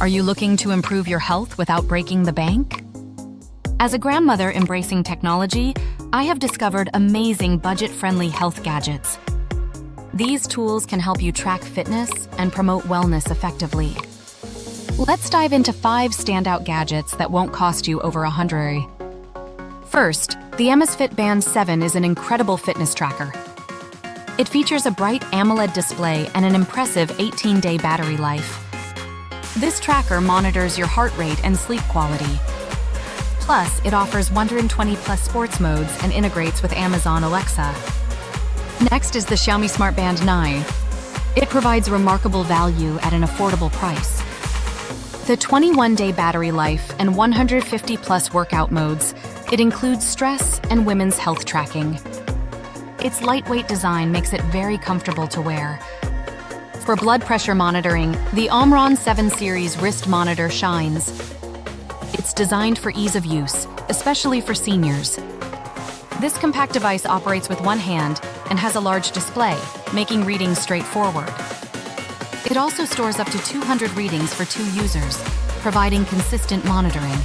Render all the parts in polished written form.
Are you looking to improve your health without breaking the bank? As a grandmother embracing technology, I have discovered amazing budget-friendly health gadgets. These tools can help you track fitness and promote wellness effectively. Let's dive into 5 standout gadgets that won't cost you over $100. First, the Amazfit Band 7 is an incredible fitness tracker. It features a bright AMOLED display and an impressive 18-day battery life. This tracker monitors your heart rate and sleep quality. Plus, it offers 120+ sports modes and integrates with Amazon Alexa. Next is the Xiaomi Smart Band 9. It provides remarkable value at an affordable price. The 21-day battery life and 150+ workout modes, it includes stress and women's health tracking. Its lightweight design makes it very comfortable to wear. For blood pressure monitoring, the OMRON 7 series wrist monitor shines. It's designed for ease of use, especially for seniors. This compact device operates with one hand and has a large display, making readings straightforward. It also stores up to 200 readings for 2 users, providing consistent monitoring.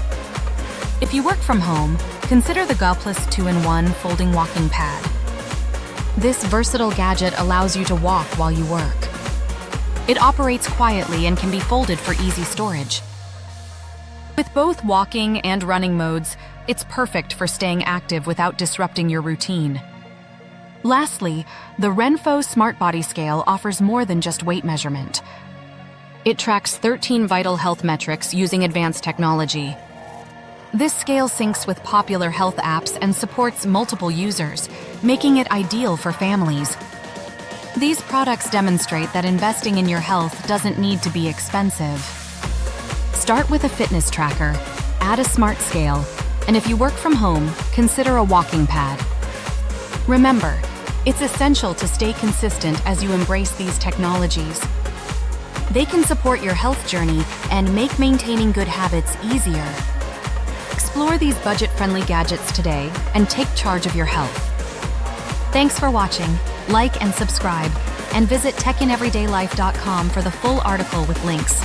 If you work from home, consider the Goplus 2-in-1 folding walking pad. This versatile gadget allows you to walk while you work. It operates quietly and can be folded for easy storage. With both walking and running modes, it's perfect for staying active without disrupting your routine. Lastly, the RENPHO Smart Body Scale offers more than just weight measurement. It tracks 13 vital health metrics using advanced technology. This scale syncs with popular health apps and supports multiple users, making it ideal for families. These products demonstrate that investing in your health doesn't need to be expensive. Start with a fitness tracker, add a smart scale, and if you work from home, consider a walking pad. Remember, it's essential to stay consistent as you embrace these technologies. They can support your health journey and make maintaining good habits easier. Explore these budget-friendly gadgets today and take charge of your health. Thanks for watching. Like and subscribe, and visit techineverydaylife.com for the full article with links.